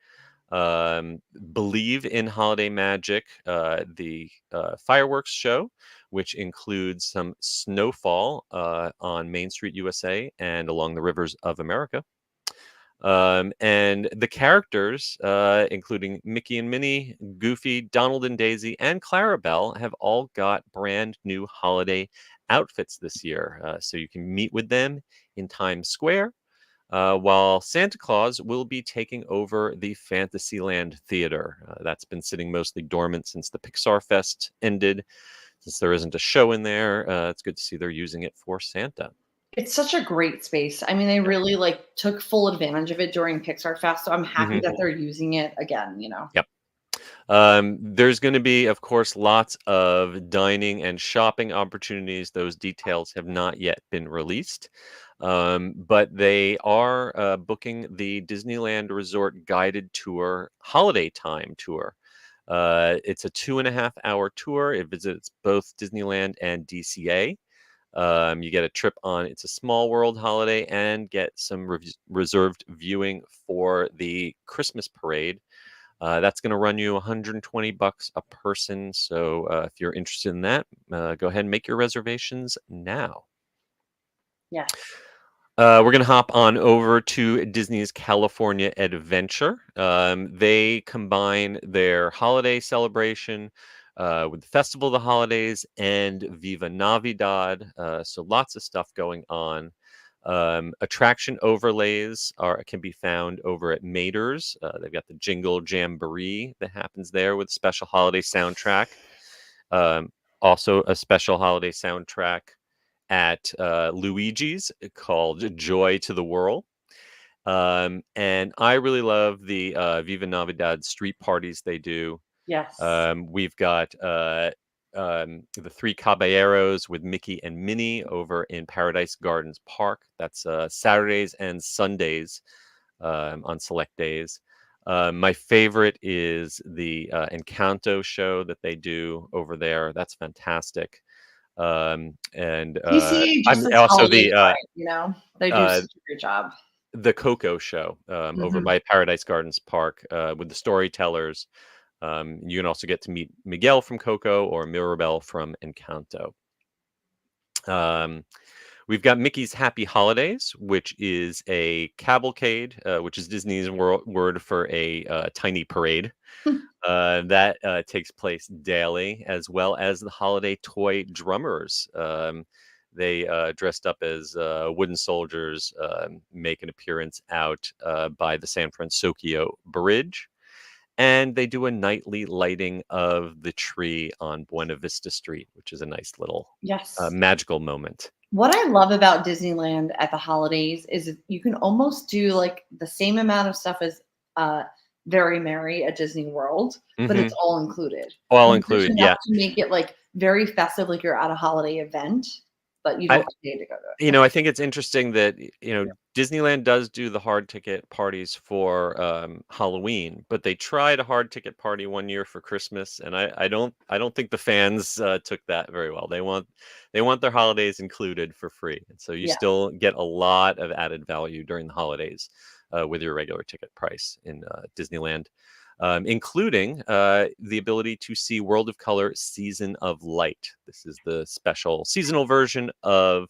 Believe in Holiday Magic, the fireworks show, which includes some snowfall on Main Street, USA, and along the rivers of America. And the characters, including Mickey and Minnie, Goofy, Donald and Daisy, and Clarabelle, have all got brand new holiday outfits this year. So you can meet with them in Times Square. while Santa Claus will be taking over the Fantasyland Theater. That's been sitting mostly dormant since the Pixar Fest ended. Since there isn't a show in there, it's good to see they're using it for Santa. It's such a great space. I mean, they really like took full advantage of it during Pixar Fest, so I'm happy Mhm. that they're using it again, you know. Yep. There's going to be, of course, lots of dining and shopping opportunities. Those details have not yet been released, but they are booking the Disneyland Resort Guided Tour Holiday Time Tour. It's a 2.5 hour tour. It visits both Disneyland and DCA. You get a trip on It's a Small World holiday and get some reserved viewing for the Christmas parade. That's going to run you $120 a person. So if you're interested in that, go ahead and make your reservations now. Yes. We're going to hop on over to Disney's California Adventure. They combine their holiday celebration with the Festival of the Holidays and Viva Navidad. So lots of stuff going on. Attraction overlays can be found over at Mater's. They've got the Jingle Jamboree that happens there with a special holiday soundtrack. Also a special holiday soundtrack at Luigi's called Joy to the World. And I really love the Viva Navidad street parties they do. Yes. We've got the Three Caballeros with Mickey and Minnie over in Paradise Gardens Park. That's Saturdays and Sundays on select days. My favorite is the Encanto show that they do over there. That's fantastic. And DCA just I'm as also holiday vibe, you know, they do uh, such a great job. the Coco show over Mhm. by Paradise Gardens Park with the storytellers. You can also get to meet Miguel from Coco or Mirabel from Encanto. We've got Mickey's Happy Holidays, which is a cavalcade, which is Disney's word for a tiny parade. That takes place daily, as well as the holiday toy drummers. They dressed up as wooden soldiers, make an appearance out by the San Francisco Bridge. And they do a nightly lighting of the tree on Buena Vista Street, which is a nice little Yes. magical moment. What I love about Disneyland at the holidays is you can almost do like the same amount of stuff as Very Merry at Disney World, but it's all included. All And there's included, enough yeah. to make it like very festive, like you're at a holiday event, but you don't I, have to pay to go to it. I think it's interesting that Disneyland does do the hard ticket parties for Halloween, but they tried a hard ticket party one year for Christmas, and I don't think the fans took that very well. They want their holidays included for free, and so you Yeah. still get a lot of added value during the holidays with your regular ticket price in Disneyland. Including the ability to see World of Color Season of Light. This is the special seasonal version of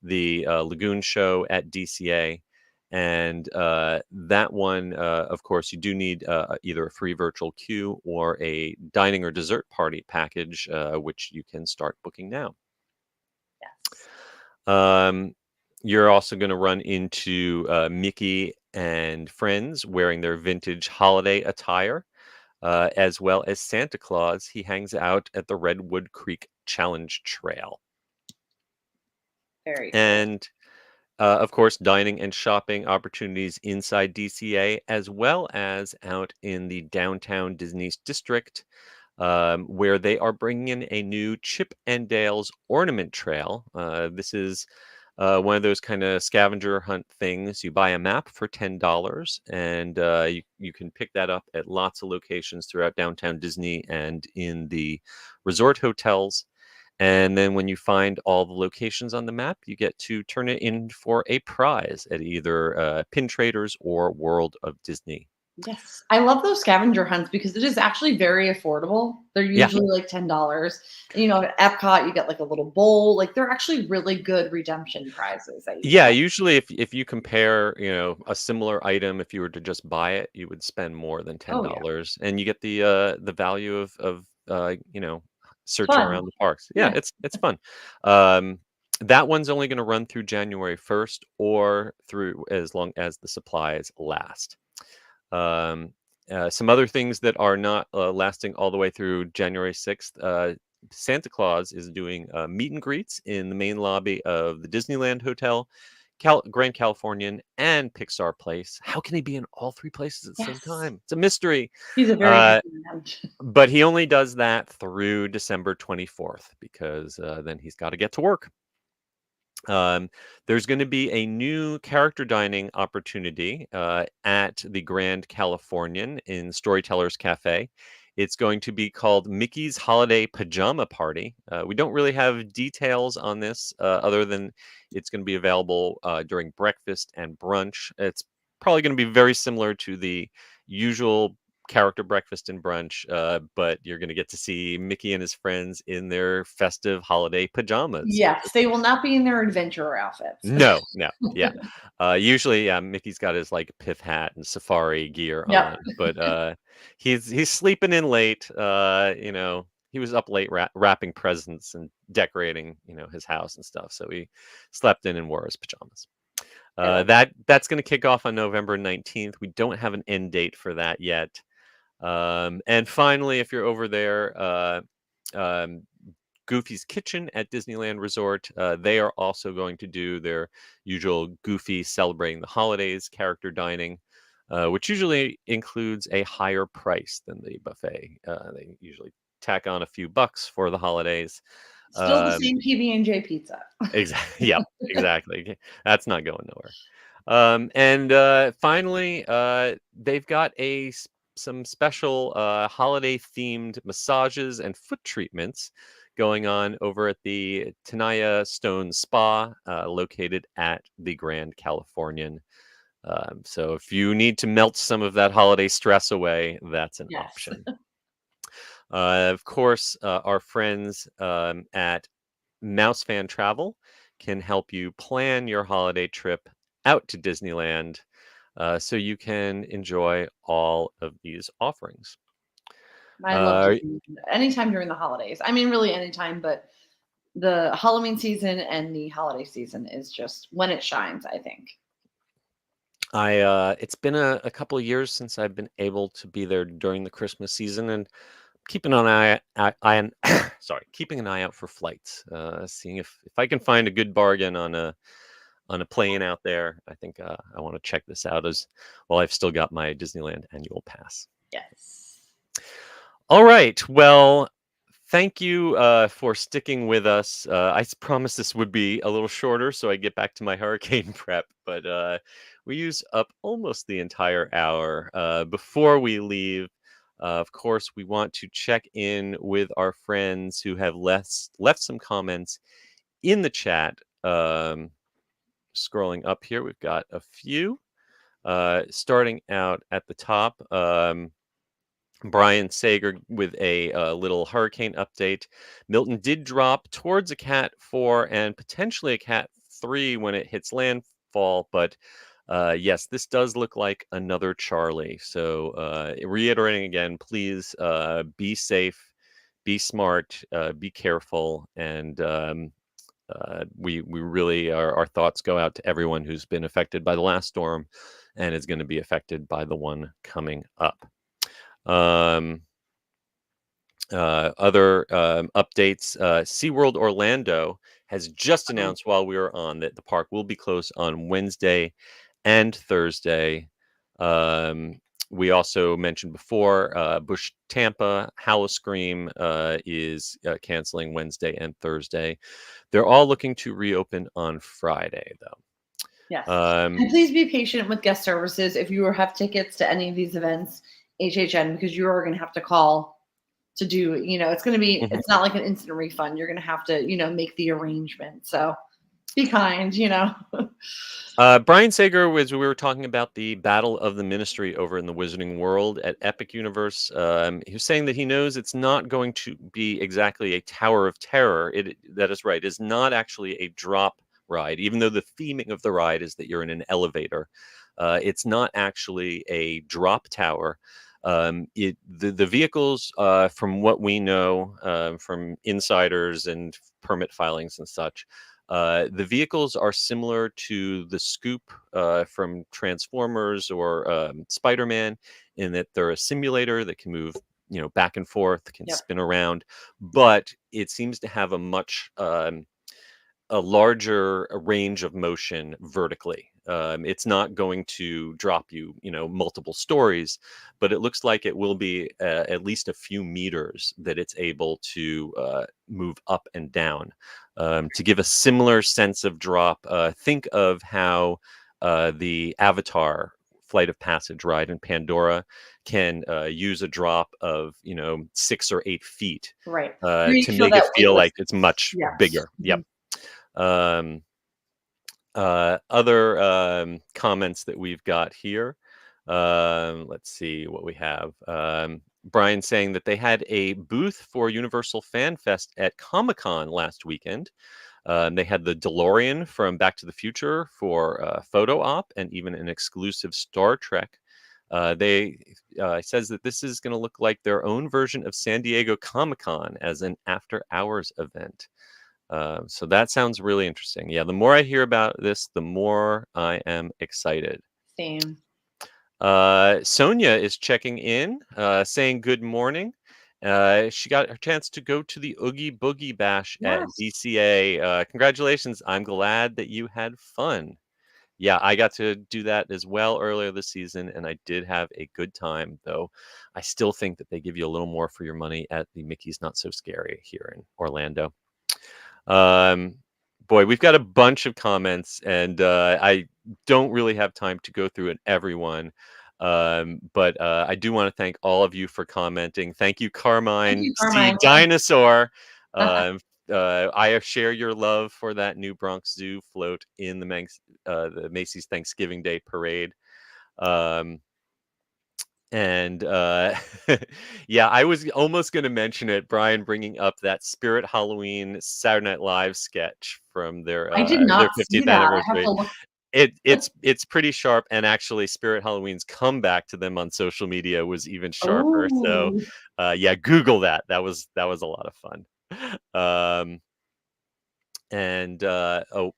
the Lagoon show at DCA. And that one, of course, you do need either a free virtual queue or a dining or dessert party package, which you can start booking now. Yes. You're also going to run into Mickey and friends wearing their vintage holiday attire, as well as Santa Claus. He hangs out at the Redwood Creek Challenge Trail. Very cool. And of course, dining and shopping opportunities inside DCA, as well as out in the downtown Disney's district, where they are bringing in a new Chip and Dale's Ornament Trail. This is one of those kind of scavenger hunt things. You buy a map for $10, and you can pick that up at lots of locations throughout downtown Disney and in the resort hotels. And then when you find all the locations on the map, you get to turn it in for a prize at either Pin Traders or World of Disney. Yes. I love those scavenger hunts because it is actually very affordable. They're Yeah. usually like $10. And, you know, at Epcot, you get like a little bowl. Like they're actually really good redemption prizes. That you Yeah, get. usually if you compare, a similar item, if you were to just buy it, you would spend more than Oh, yeah. $10, and you get the value of searching Fun. around the parks. Yeah, Yeah. it's fun. Um, That one's only going to run through January 1st or through as long as the supplies last. Some other things that are not lasting all the way through January 6th. Santa Claus is doing meet and greets in the main lobby of the Disneyland Hotel, Grand Californian, and Pixar Place. How can he be in all three places at the same Yes. time? It's a mystery. He's a very Uh, busy man. but he only does that through December 24th because then he's got to get to work. There's going to be a new character dining opportunity at the Grand Californian in Storytellers Cafe. It's going to be called Mickey's Holiday Pajama Party. We don't really have details on this other than it's going to be available during breakfast and brunch. It's probably going to be very similar to the usual character breakfast and brunch, but you're going to get to see Mickey and his friends in their festive holiday pajamas. Yes, they will not be in their adventurer outfits. No, yeah. Usually, Mickey's got his like pith hat and safari gear Yep. on, but he's sleeping in late. He was up late wrapping presents and decorating, his house and stuff. So he slept in and wore his pajamas. That's going to kick off on November 19th. We don't have an end date for that yet. And finally, if you're over there, Goofy's Kitchen at Disneyland Resort, they are also going to do their usual Goofy celebrating the holidays character dining, which usually includes a higher price than the buffet. They usually tack on a few bucks for the holidays. Still the same PB&J pizza. Exactly. Yep. Exactly. That's not going nowhere. And finally, they've got some special holiday themed massages and foot treatments going on over at the Tenaya Stone Spa, located at the Grand Californian. So if you need to melt some of that holiday stress away, that's an Yes. option. Of course, our friends at Mouse Fan Travel can help you plan your holiday trip out to Disneyland so you can enjoy all of these offerings. I love Disney anytime during the holidays. I mean, really anytime, but the Halloween season and the holiday season is just when it shines, I think. It's been a couple of years since I've been able to be there during the Christmas season, and keeping an keeping an eye out for flights, seeing if I can find a good bargain on a plane out there. I think I want to check this out as well. I've still got my Disneyland annual pass. Yes. All right. Well, thank you for sticking with us. I promised this would be a little shorter, so I get back to my hurricane prep, but we use up almost the entire hour. Before we leave, of course, we want to check in with our friends who have left some comments in the chat. Scrolling up here, we've got a few. Starting out at the top, Brian Sager with a little hurricane update. Milton did drop towards a Cat 4 and potentially a Cat 3 when it hits landfall, but yes, this does look like another Charlie. So reiterating again, please be safe, be smart, be careful, and we really our thoughts go out to everyone who's been affected by the last storm and is going to be affected by the one coming up. Other updates, SeaWorld Orlando has just announced while we were on that the park will be closed on Wednesday and Thursday. We also mentioned before, Busch Tampa, Howl-O-Scream is canceling Wednesday and Thursday. They're all looking to reopen on Friday, though. Yes. And please be patient with guest services. If you have tickets to any of these events, HHN, because you are going to have to call to do, it's going to be, it's not like an instant refund. You're going to have to, make the arrangement. So be kind, Brian Sager we were talking about the Battle of the Ministry over in the Wizarding World at Epic Universe. He was saying that he knows it's not going to be exactly a Tower of Terror. That is right. It's not actually a drop ride, even though the theming of the ride is that you're in an elevator. It's not actually a drop tower. The vehicles, from what we know from insiders and permit filings and such, The vehicles are similar to the Scoop from Transformers or Spider-Man in that they're a simulator that can move, back and forth, can Yep. spin around, but it seems to have a larger range of motion vertically. It's not going to drop you, multiple stories, but it looks like it will be at least a few meters that it's able to move up and down. To give a similar sense of drop, think of how the Avatar Flight of Passage ride in Pandora can use a drop of 6 or 8 feet Right. Where you to feel make it that feel like weightless. it's much Yes. bigger. Yep. Um, Other comments that we've got here. Let's see what we have. Brian saying that they had a booth for Universal Fan Fest at Comic-Con last weekend. They had the DeLorean from Back to the Future for photo op and even an exclusive Star Trek. They says that this is going to look like their own version of San Diego Comic-Con as an after-hours event. So that sounds really interesting. Yeah, the more I hear about this, the more I am excited. Same. Sonia is checking in, saying good morning. She got her chance to go to the Oogie Boogie Bash at Yes. DCA. Congratulations. I'm glad that you had fun. Yeah, I got to do that as well earlier this season, and I did have a good time, though I still think that they give you a little more for your money at the Mickey's Not So Scary here in Orlando. Boy, we've got a bunch of comments, and I don't really have time to go through it everyone. But I do want to thank all of you for commenting. Thank you, Carmine, you, Sea Carmine. Dinosaur. I share your love for that new Bronx Zoo float in the Macy's Thanksgiving Day Parade. And yeah, I was almost going to mention it, Brian, bringing up that Spirit Halloween Saturday Night Live sketch from I did not see 50th that. I have anniversary. to look. It's pretty sharp, and actually Spirit Halloween's comeback to them on social media was even sharper. So yeah, Google that. That was a lot of fun. And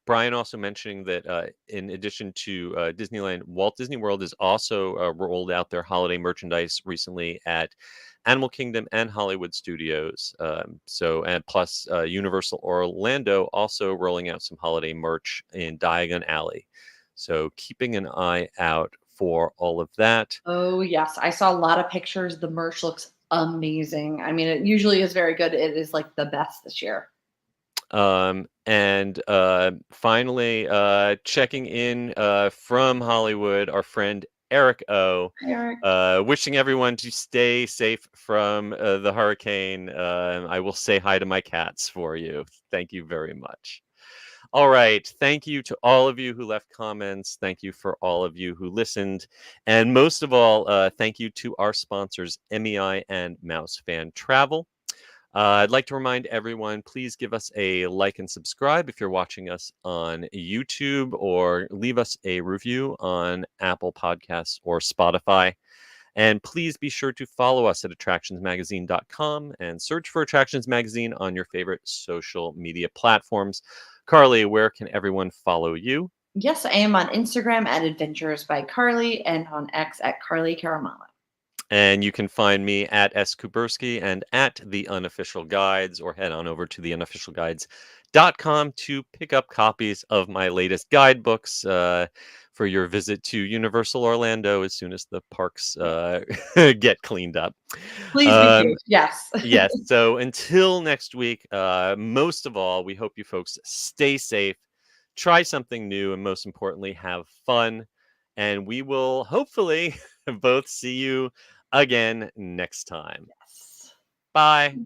Brian also mentioning that in addition to Disneyland, Walt Disney World has also rolled out their holiday merchandise recently at Animal Kingdom and Hollywood Studios. And plus Universal Orlando also rolling out some holiday merch in Diagon Alley. So keeping an eye out for all of that. Oh, yes. I saw a lot of pictures. The merch looks amazing. I mean, it usually is very good. It is like the best this year. And finally, checking in from Hollywood, our friend Eric O. Eric. Wishing everyone to stay safe from the hurricane. I will say hi to my cats for you. Thank you very much. All right. Thank you to all of you who left comments. Thank you for all of you who listened. And most of all, thank you to our sponsors, MEI and Mouse Fan Travel. I'd like to remind everyone, please give us a like and subscribe if you're watching us on YouTube, or leave us a review on Apple Podcasts or Spotify. And please be sure to follow us at attractionsmagazine.com and search for Attractions Magazine on your favorite social media platforms. Carly, where can everyone follow you? Yes, I am on Instagram at Adventures by Carly and on X at Carly Caramana. And you can find me at S. Kuberski and at The Unofficial Guides, or head on over to theunofficialguides.com to pick up copies of my latest guidebooks for your visit to Universal Orlando as soon as the parks get cleaned up. Please be safe. Yes. Yes. So until next week, most of all, we hope you folks stay safe, try something new, and most importantly, have fun. And we will hopefully both see you again next time. Yes. Bye.